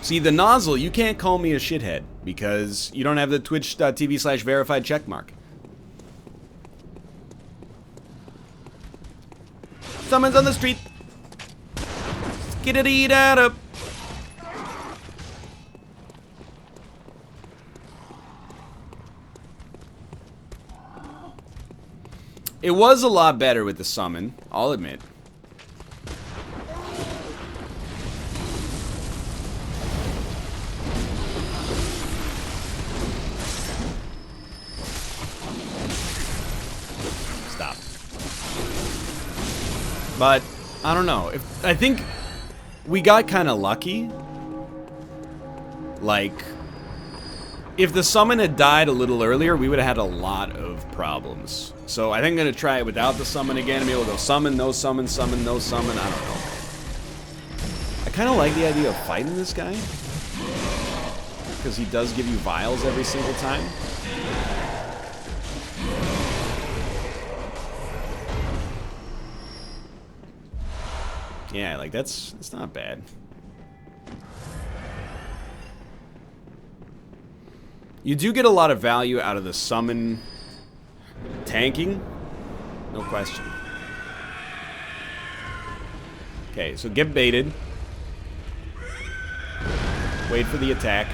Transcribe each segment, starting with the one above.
See, the nozzle, you can't call me a shithead because you don't have the twitch.tv/verified checkmark. Someone's on the street. Skidity-da-da. It was a lot better with the summon, I'll admit. Stop. But I don't know. I think we got kind of lucky. Like, if the summon had died a little earlier, we would have had a lot of problems. So I think I'm going to try it without the summon again and be able to go summon, no summon, summon, no summon. I don't know. I kind of like the idea of fighting this guy. Because he does give you vials every single time. Yeah, like that's not bad. You do get a lot of value out of the summon tanking, no question. Okay, so get baited. Wait for the attack.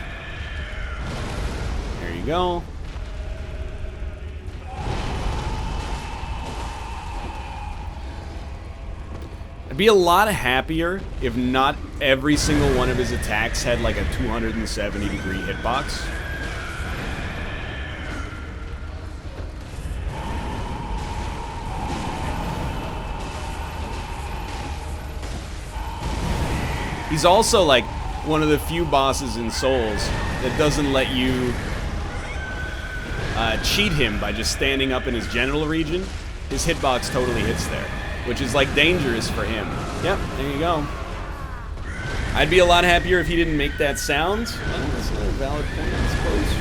There you go. I'd be a lot happier if not every single one of his attacks had like a 270-degree hitbox. He's also like one of the few bosses in Souls that doesn't let you cheat him by just standing up in his genital region. His hitbox totally hits there, which is like dangerous for him. Yep, there you go. I'd be a lot happier if he didn't make that sound. Well, that's another valid point, I suppose.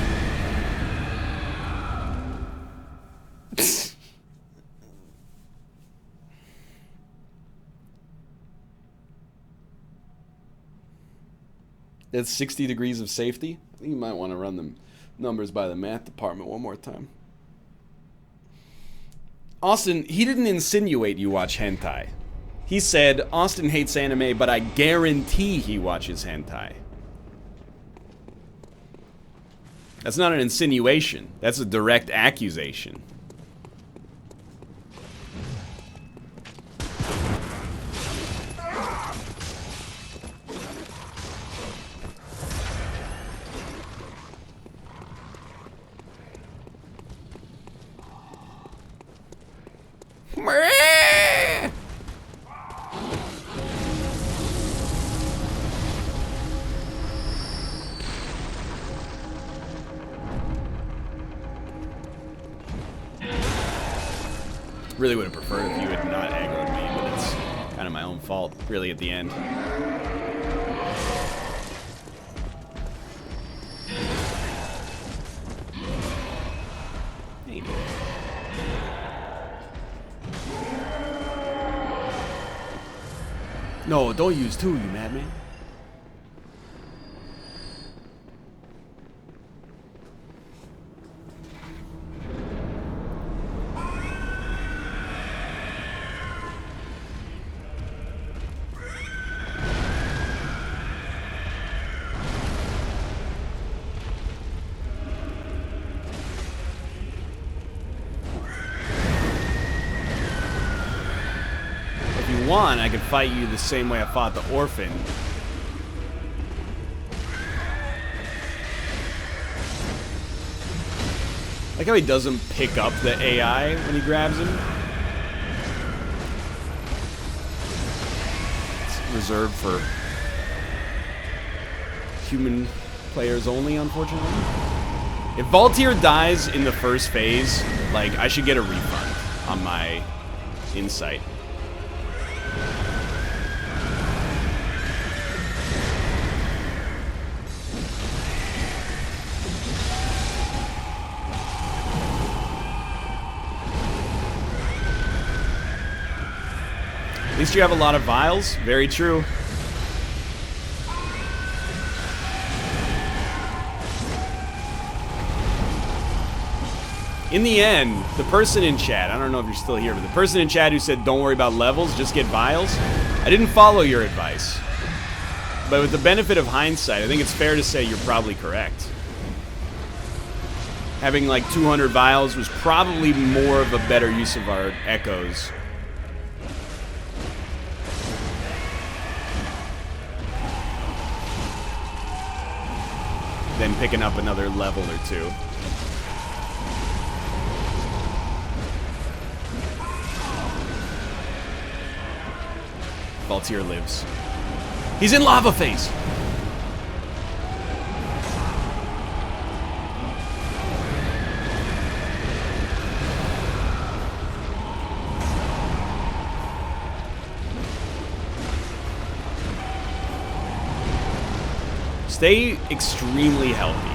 That's 60 degrees of safety. I think you might want to run the numbers by the math department one more time. Austin, he didn't insinuate you watch hentai. He said, Austin hates anime, but I guarantee he watches hentai. That's not an insinuation. That's a direct accusation. Really would have preferred if you had not aggroed me, but it's kind of my own fault, really, at the end. Hey. No, don't use two, you madman. I could fight you the same way I fought the orphan. Like how he doesn't pick up the AI when he grabs him. It's reserved for human players only, unfortunately. If Valtier dies in the first phase, like, I should get a refund on my insight. At least you have a lot of vials. Very true. In the end, the person in chat, I don't know if you're still here, but the person in chat who said don't worry about levels, just get vials, I didn't follow your advice. But with the benefit of hindsight, I think it's fair to say you're probably correct. Having like 200 vials was probably more of a better use of our echoes. Than picking up another level or two. Valtier lives. He's in lava phase. Stay extremely healthy.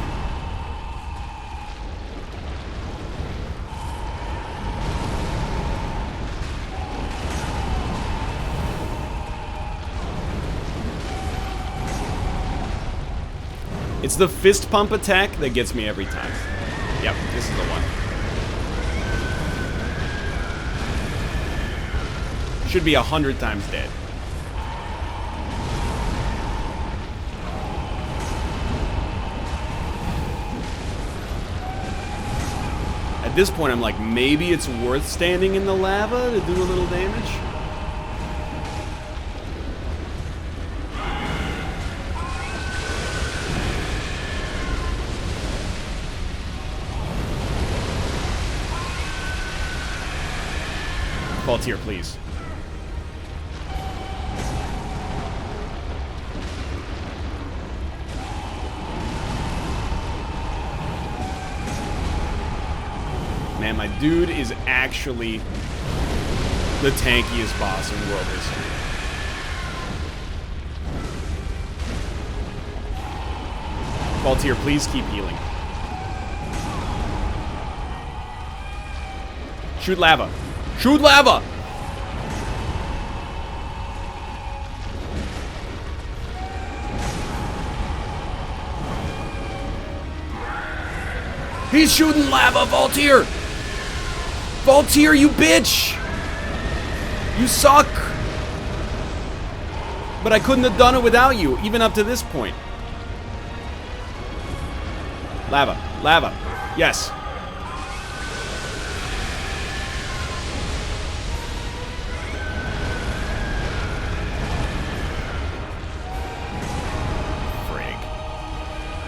It's the fist pump attack that gets me every time. Yep, this is the one. Should be 100 times dead. At this point, I'm like, maybe it's worth standing in the lava to do a little damage. Valtier, please. Man, my dude is actually the tankiest boss in world history. Valtier, please keep healing. Shoot lava. Shoot lava! He's shooting lava, Valtier! Valtier, you bitch! You suck! But I couldn't have done it without you, even up to this point. Lava. Lava. Yes.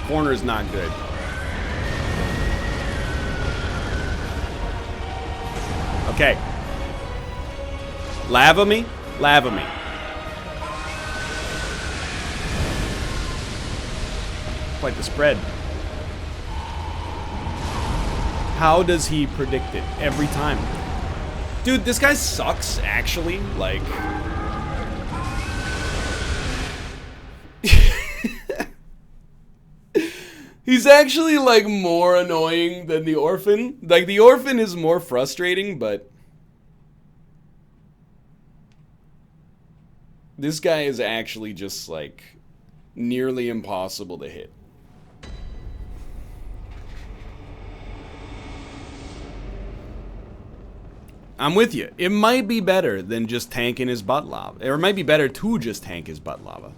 Corner's not good. Okay. Lava me? Lava me. Quite the spread. How does he predict it every time? Dude, this guy sucks, actually. Like... He's actually, like, more annoying than the Orphan. Like, the Orphan is more frustrating, but... This guy is actually just, like, nearly impossible to hit. I'm with you. It might be better than just tanking his butt lava. Or it might be better to just tank his butt lava.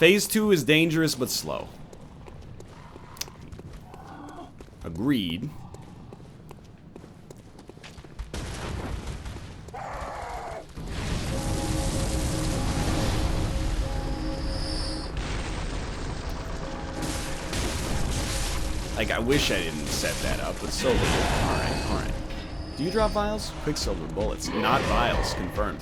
Phase 2 is dangerous but slow. Agreed. Like, I wish I didn't set that up, but so alright, alright. Do you drop vials? Quicksilver bullets. Not vials, confirmed.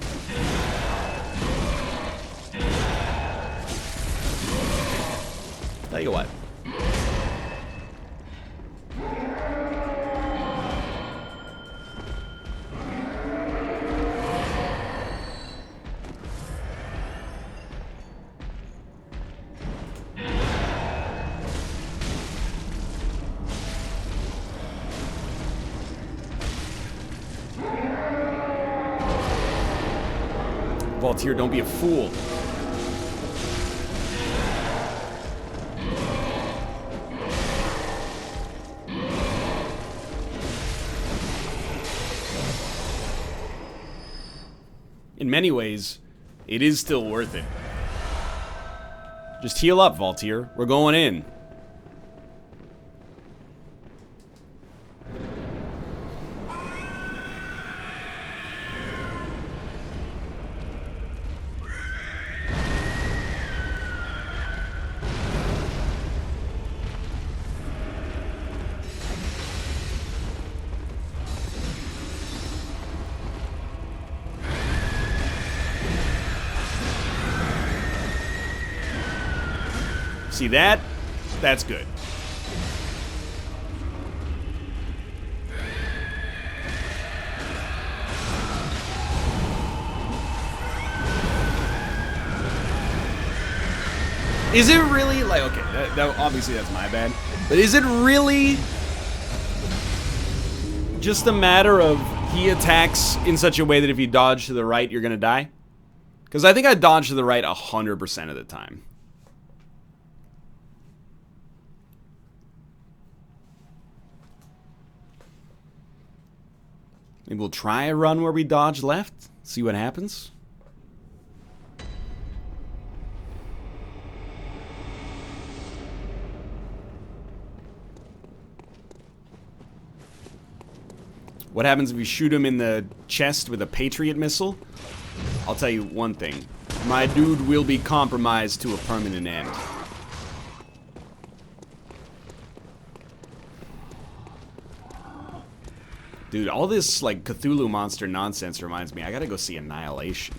Tell you what. Valtier, don't be a fool. in many ways, it is still worth it. Just heal up, Valtier. We're going in. See that? That's good. Is it really, like, okay, that obviously that's my bad, but is it really just a matter of he attacks in such a way that if you dodge to the right, you're gonna die? Because I think I dodge to the right 100% of the time. Maybe we'll try a run where we dodge left, see what happens. What happens if you shoot him in the chest with a Patriot missile? I'll tell you one thing. My dude will be compromised to a permanent end. Dude, all this, like, Cthulhu monster nonsense reminds me, I gotta go see Annihilation.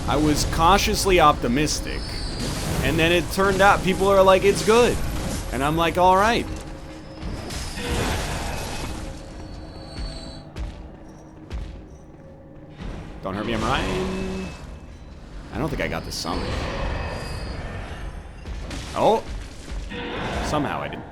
I was cautiously optimistic, and then it turned out people are like, it's good. And I'm like, alright. Don't hurt me, I'm Ryan. I don't think I got the summon. Oh! Somehow I didn't.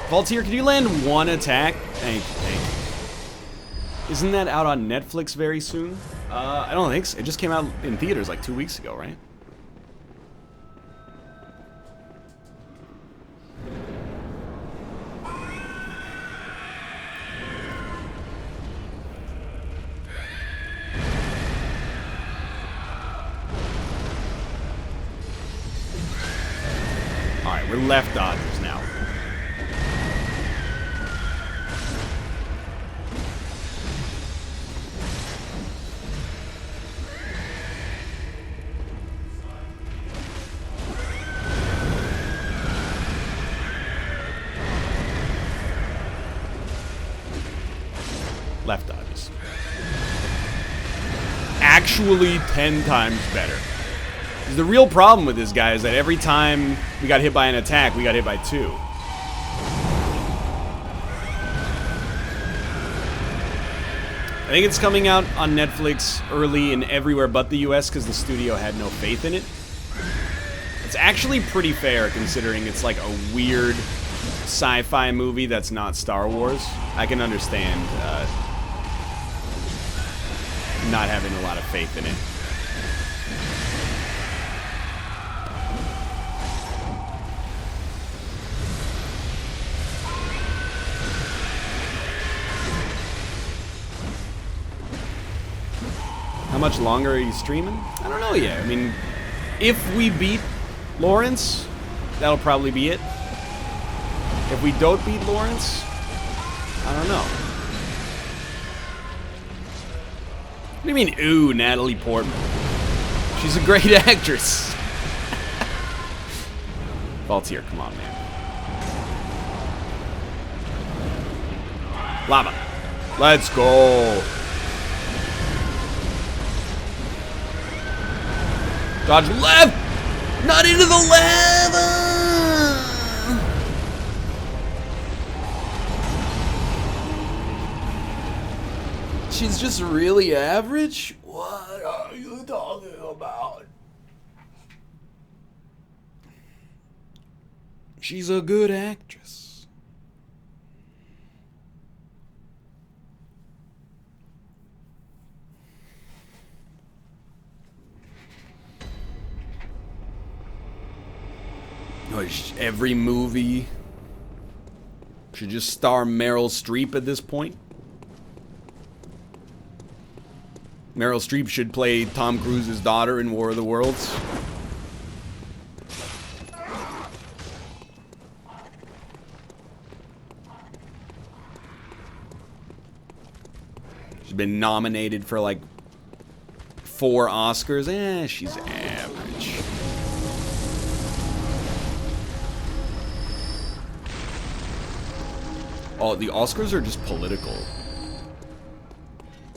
Valtier, can you land one attack? Thank you. Isn't that out on Netflix very soon? I don't think so. It just came out in theaters like 2 weeks ago, right? Alright, we're left dodgers now. Left dodges. Actually 10 times better. The real problem with this guy is that every time we got hit by an attack, we got hit by 2. I think it's coming out on Netflix early and everywhere but the US because the studio had no faith in it. It's actually pretty fair considering it's like a weird sci-fi movie that's not Star Wars. I can understand not having a lot of faith in it. How much longer are you streaming? I don't know yet. I mean, if we beat Lawrence, that'll probably be it. If we don't beat Lawrence, I don't know. What do you mean, ooh, Natalie Portman? She's a great actress. Valtier, come on, man. Lava. Let's go. Dodge left! Not into the lava! She's just really average? What are you talking about? She's a good actress. Every movie should just star Meryl Streep at this point. Meryl Streep should play Tom Cruise's daughter in War of the Worlds. She's been nominated for like 4 Oscars. She's average. Oh, the Oscars are just political.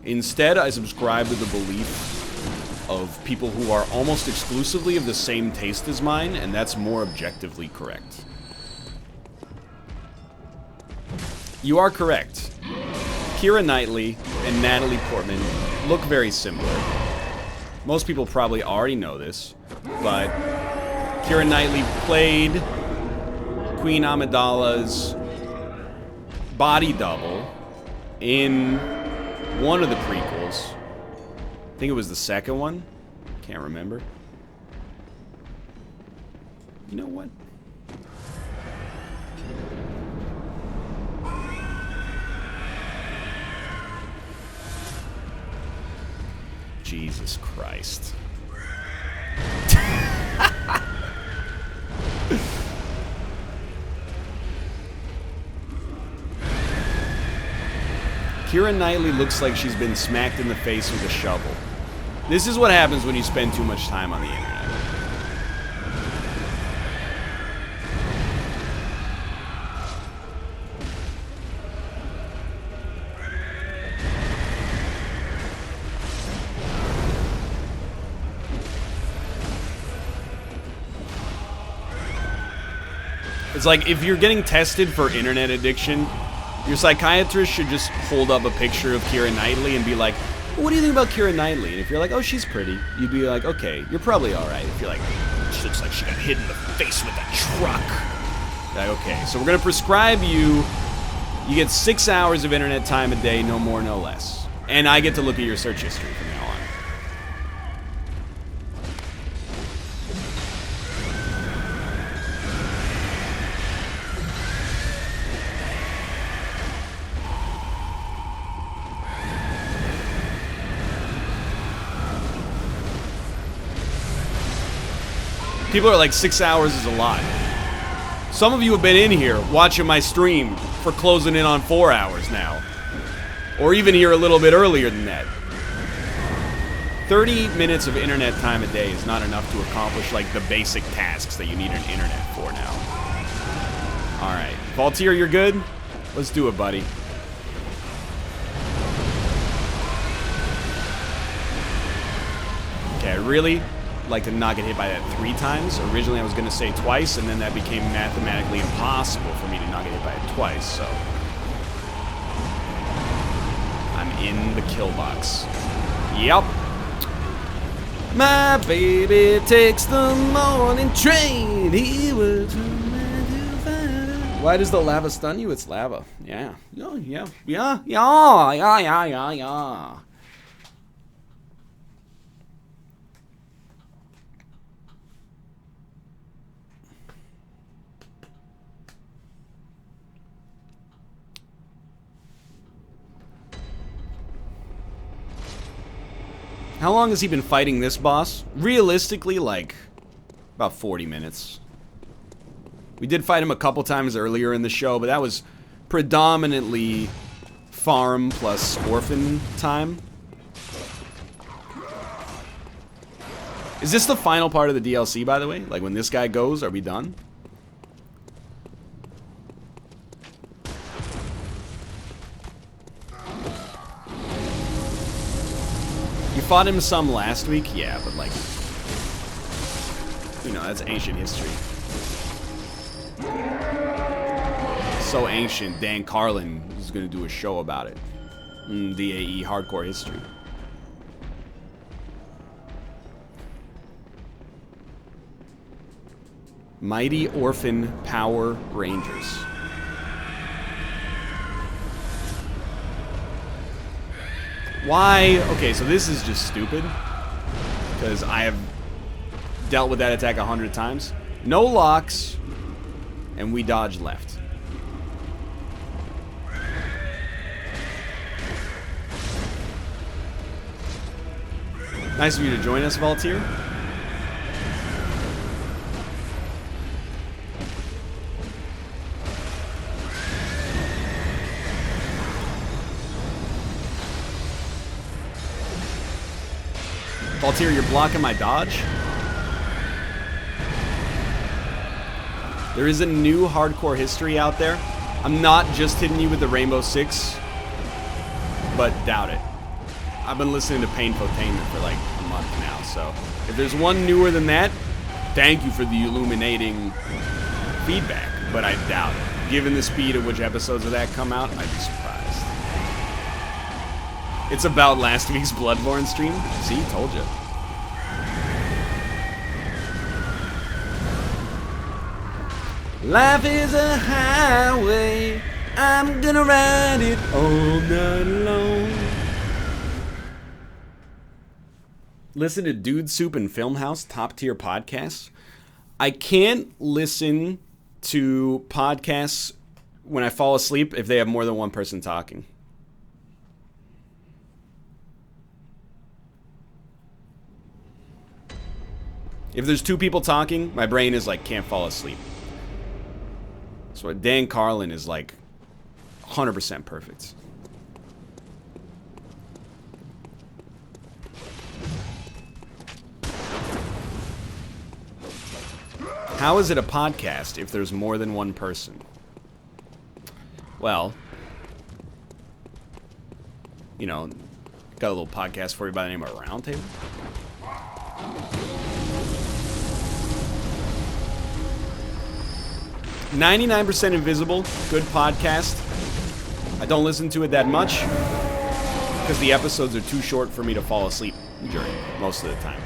Instead, I subscribe to the belief of people who are almost exclusively of the same taste as mine, and that's more objectively correct. You are correct. Keira Knightley and Natalie Portman look very similar. Most people probably already know this, but Keira Knightley played Queen Amidala's body double in one of the prequels. I think it was the second one. Can't remember. You know what? Jesus Christ. Keira Knightley looks like she's been smacked in the face with a shovel. This is what happens when you spend too much time on the internet. It's like, if you're getting tested for internet addiction, your psychiatrist should just hold up a picture of Keira Knightley and be like, what do you think about Keira Knightley? And if you're like, oh, she's pretty, you'd be like, okay, you're probably alright. If you're like, she looks like she got hit in the face with a truck. Like, okay, so we're gonna prescribe you get 6 hours of internet time a day, no more, no less. And I get to look at your search history from now on. People are like, 6 hours is a lot. Some of you have been in here watching my stream for closing in on 4 hours now. Or even here a little bit earlier than that. 30 minutes of internet time a day is not enough to accomplish like the basic tasks that you need an internet for now. Alright. Valtier, you're good? Let's do it, buddy. Okay, really? Like to not get hit by that 3 times. Originally I was going to say twice, and then that became mathematically impossible for me to not get hit by it twice, so I'm in the kill box. Yep. My baby takes the morning train. He was Why does the lava stun you? It's lava. Yeah. Yeah. How long has he been fighting this boss? Realistically, like, about 40 minutes. We did fight him a couple times earlier in the show, but that was predominantly farm plus orphan time. Is this the final part of the DLC, by the way? Like, when this guy goes, are we done? You fought him some last week? Yeah, but like, you know, that's ancient history. So ancient, Dan Carlin is going to do a show about it. DAE Hardcore History. Mighty Orphan Power Rangers. Why? Okay, so this is just stupid. Because I have dealt with that attack 100 times. No locks, And we dodge left. Nice of you to join us, Valtier. Valtier, you're blocking my dodge? There is a new hardcore history out there. I'm not just hitting you with the Rainbow Six, but doubt it. I've been listening to Painfotainment for like a month now, so if there's one newer than that, thank you for the illuminating feedback, but I doubt it. Given the speed at which episodes of that come out, I'd be surprised. It's about last week's Bloodborne stream. See, told you. Life is a highway, I'm gonna ride it all night long. Listen to Dude Soup and Filmhouse, top tier podcasts. I can't listen to podcasts when I fall asleep if they have more than one person talking. If there's two people talking, my brain is like, can't fall asleep. So Dan Carlin is like 100% perfect. How is it a podcast if there's more than one person? Well, you know, got a little podcast for you by the name of Roundtable. 99% Invisible, good podcast. I don't listen to it that much because the episodes are too short for me to fall asleep during most of the time.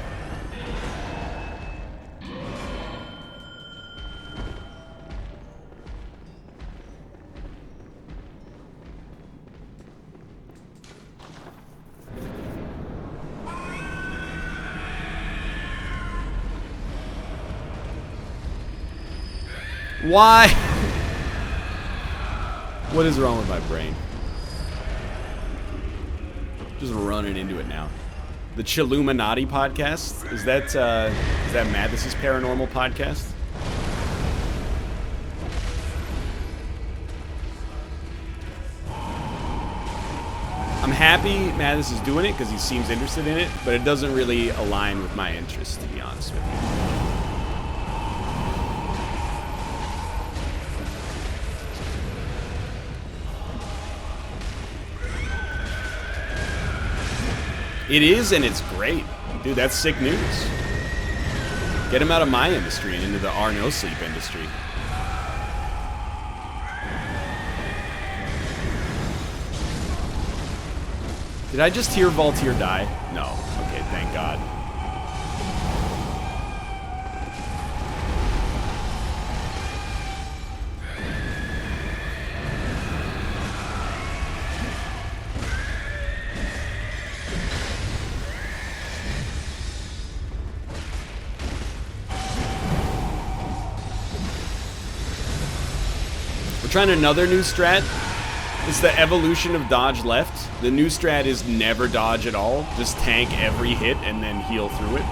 Why? What is wrong with my brain? Just running into it now. The Chilluminati podcast? Is that Mathis' paranormal podcast? I'm happy Mathis is doing it because he seems interested in it, but it doesn't really align with my interests, to be honest with you. It is, and it's great. Dude, that's sick news. Get him out of my industry and into the no sleep industry. Did I just hear Valtier die? No. Okay, thank God. Trying another new strat. It's the evolution of dodge left. The new strat is never dodge at all. Just tank every hit and then heal through it.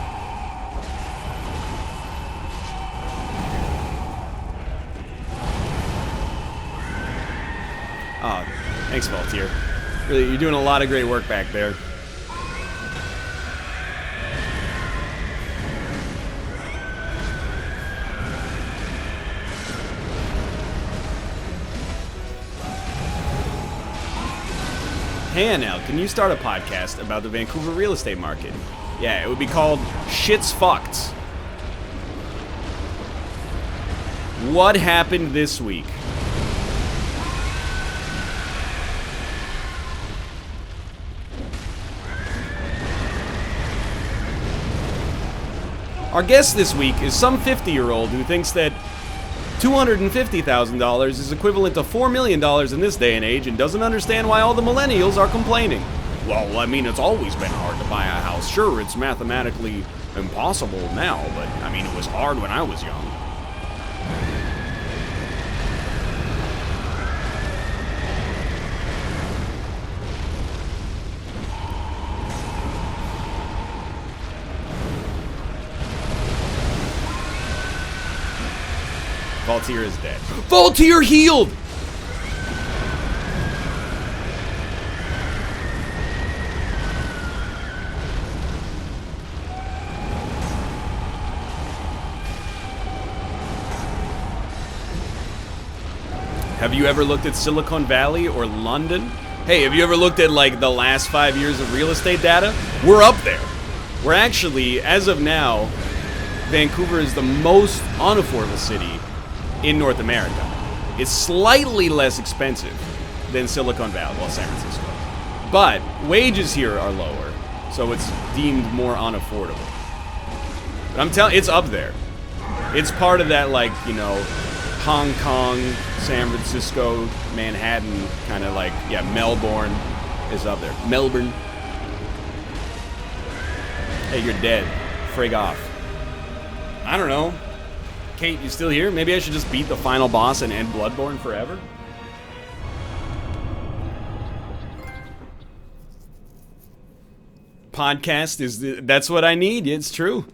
Oh, thanks, Valtier. Really, you're doing a lot of great work back there. Hey Anel, can you start a podcast about the Vancouver real estate market? Yeah, it would be called Shit's Fucked. What happened this week? Our guest this week is some 50-year-old who thinks that $250,000 is equivalent to $4 million in this day and age and doesn't understand why all the millennials are complaining. Well, I mean, it's always been hard to buy a house. Sure, it's mathematically impossible now, but I mean, it was hard when I was young. Valtier is dead. Valtier healed! Have you ever looked at Silicon Valley or London? Hey, have you ever looked at, like, the last 5 years of real estate data? We're up there. We're actually, as of now, Vancouver is the most unaffordable city in North America. It's slightly less expensive than Silicon Valley, well, San Francisco. But wages here are lower, so it's deemed more unaffordable. But I'm telling, it's up there. It's part of that, like, you know, Hong Kong, San Francisco, Manhattan, kind of like, yeah, Melbourne is up there. Melbourne. Hey, you're dead. Frig off. I don't know. Kate, you still here? Maybe I should just beat the final boss and end Bloodborne forever? Podcast is that's what I need. It's true.